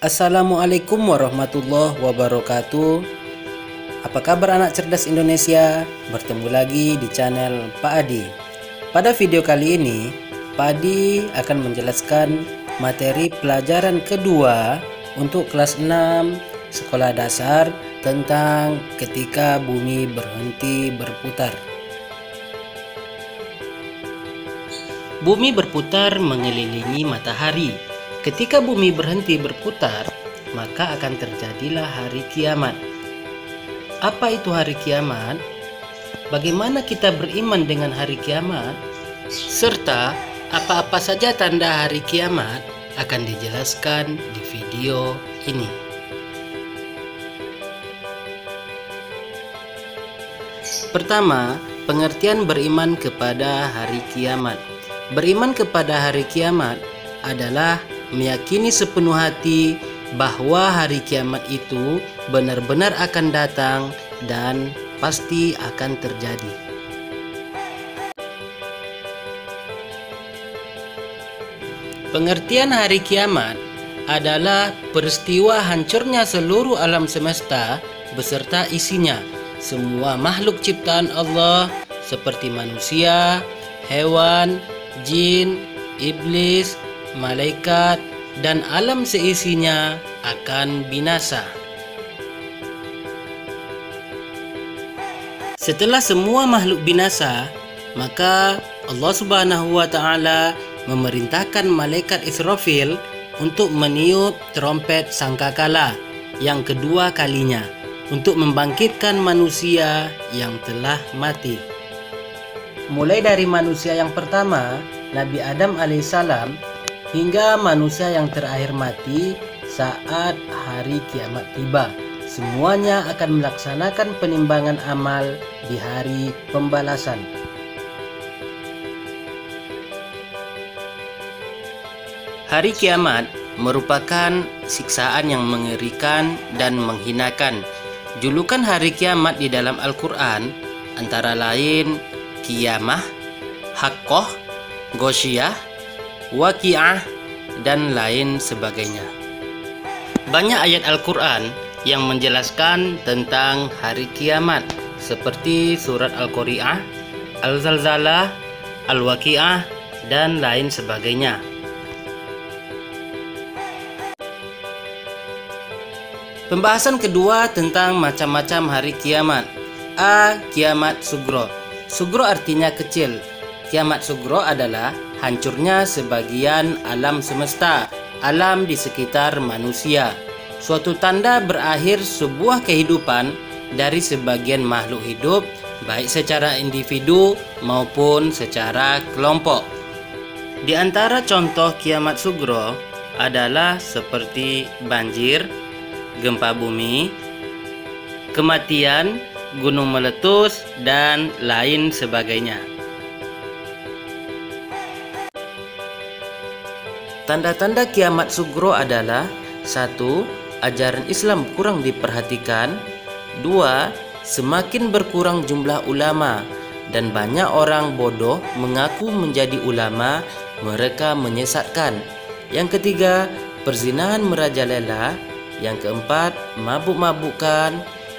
Assalamualaikum warahmatullahi wabarakatuh. Apa kabar anak cerdas Indonesia? Bertemu lagi di channel Pak Adi. Pada video kali ini, Pak Adi akan menjelaskan materi pelajaran kedua untuk kelas 6 sekolah dasar tentang ketika bumi berhenti berputar. Bumi berputar mengelilingi matahari. Ketika bumi berhenti berputar, maka akan terjadilah hari kiamat. Apa itu hari kiamat? Bagaimana kita beriman dengan hari kiamat? Serta apa-apa saja tanda hari kiamat akan dijelaskan di video ini. Pertama, pengertian beriman kepada hari kiamat. Beriman kepada hari kiamat adalah meyakini sepenuh hati bahwa hari kiamat itu benar-benar akan datang dan pasti akan terjadi. Pengertian hari kiamat adalah peristiwa hancurnya seluruh alam semesta beserta isinya, semua makhluk ciptaan Allah seperti manusia, hewan, jin, iblis, malaikat, dan alam seisinya akan binasa. Setelah semua makhluk binasa, maka Allah Subhanahu wa Ta'ala memerintahkan malaikat Israfil untuk meniup trompet sangkakala yang kedua kalinya untuk membangkitkan manusia yang telah mati. Mulai dari manusia yang pertama, Nabi Adam alaihissalam, hingga manusia yang terakhir mati saat hari kiamat tiba. Semuanya akan melaksanakan penimbangan amal di hari pembalasan. Hari kiamat merupakan siksaan yang mengerikan dan menghinakan. Julukan hari kiamat di dalam Al-Quran antara lain Qiyamah, Haqqah, Ghosyiyah, Waqi'ah, dan lain sebagainya. Banyak ayat Al-Quran yang menjelaskan tentang hari kiamat seperti surat Al-Qari'ah, Al-Zalzalah, Al-Waqi'ah, dan lain sebagainya. Pembahasan kedua tentang macam-macam hari kiamat. A. Kiamat Sugro. Sugro artinya kecil. Kiamat Sugro adalah hancurnya sebagian alam semesta, alam di sekitar manusia. Suatu tanda berakhir sebuah kehidupan dari sebagian makhluk hidup, baik secara individu maupun secara kelompok. Di antara contoh kiamat sugro adalah seperti banjir, gempa bumi, kematian, gunung meletus, dan lain sebagainya. Tanda-tanda kiamat sugro adalah 1. Ajaran Islam kurang diperhatikan. 2. Semakin berkurang jumlah ulama dan banyak orang bodoh mengaku menjadi ulama, mereka menyesatkan. Yang ketiga, perzinahan merajalela. Yang keempat, mabuk-mabukan.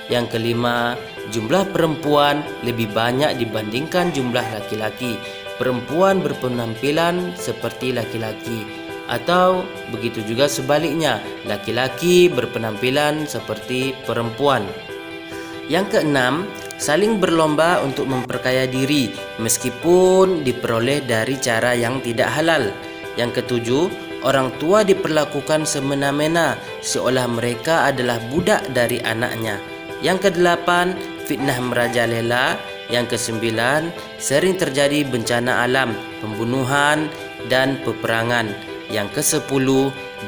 Yang kelima, jumlah perempuan lebih banyak dibandingkan jumlah laki-laki. Perempuan berpenampilan seperti laki-laki, atau begitu juga sebaliknya, laki-laki berpenampilan seperti perempuan. Yang keenam, saling berlomba untuk memperkaya diri meskipun diperoleh dari cara yang tidak halal. Yang ketujuh, orang tua diperlakukan semena-mena seolah mereka adalah budak dari anaknya. Yang kedelapan, fitnah merajalela. Yang kesembilan, sering terjadi bencana alam, pembunuhan, dan peperangan. Yang ke-10,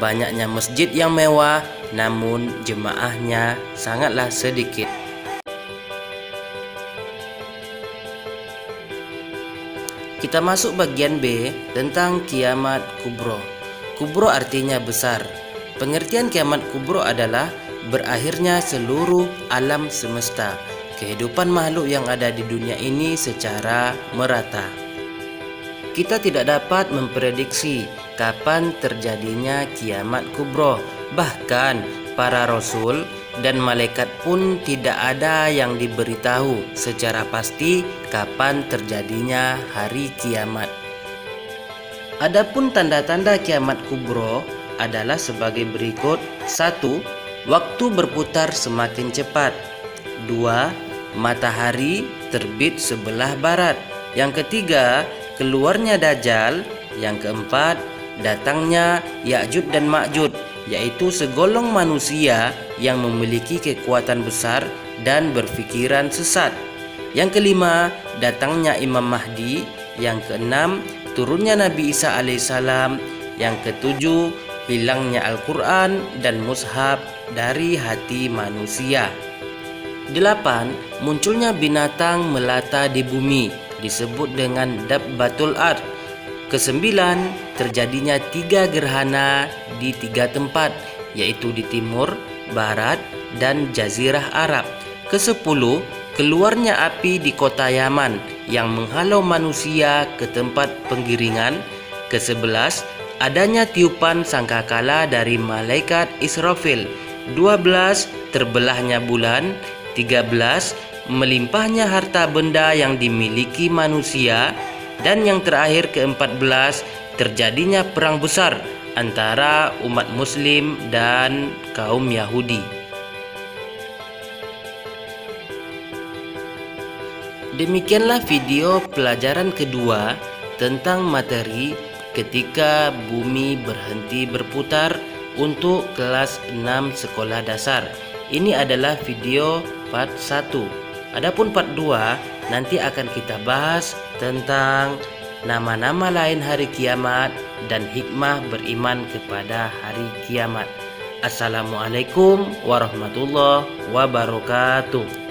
banyaknya masjid yang mewah namun jemaahnya sangatlah sedikit. Kita masuk bagian B tentang kiamat kubro. Kubro artinya besar. Pengertian kiamat kubro adalah berakhirnya seluruh alam semesta, kehidupan makhluk yang ada di dunia ini secara merata. Kita tidak dapat memprediksi kapan terjadinya kiamat kubro. Bahkan para rasul dan malaikat pun tidak ada yang diberitahu secara pasti kapan terjadinya hari kiamat. Adapun tanda-tanda kiamat kubro adalah sebagai berikut. 1. Waktu berputar semakin cepat. 2. Matahari terbit sebelah barat. Yang ketiga, keluarnya Dajjal. Yang keempat, datangnya Ya'juj dan Ma'juj, yaitu segolong manusia yang memiliki kekuatan besar dan berfikiran sesat. Yang kelima, datangnya Imam Mahdi. Yang keenam, turunnya Nabi Isa alaihissalam. Yang ketujuh, hilangnya Al-Quran dan mushaf dari hati manusia. 8. Munculnya binatang melata di bumi, disebut dengan Dabbatul Ard. 9. Terjadinya 3 gerhana di 3 tempat, yaitu di timur, barat, dan Jazirah Arab. 10. Keluarnya api di kota Yaman yang menghalau manusia ke tempat penggiringan. 11. Adanya tiupan sangkakala dari malaikat Israfil. 12. Terbelahnya bulan. 13. Melimpahnya harta benda yang dimiliki manusia. Dan yang terakhir ke-14, terjadinya perang besar antara umat muslim dan kaum Yahudi. Demikianlah video pelajaran kedua tentang materi ketika bumi berhenti berputar untuk kelas 6 sekolah dasar. Ini adalah video part 1. Adapun part 2 nanti akan kita bahas tentang nama-nama lain hari kiamat dan hikmah beriman kepada hari kiamat. Assalamualaikum warahmatullahi wabarakatuh.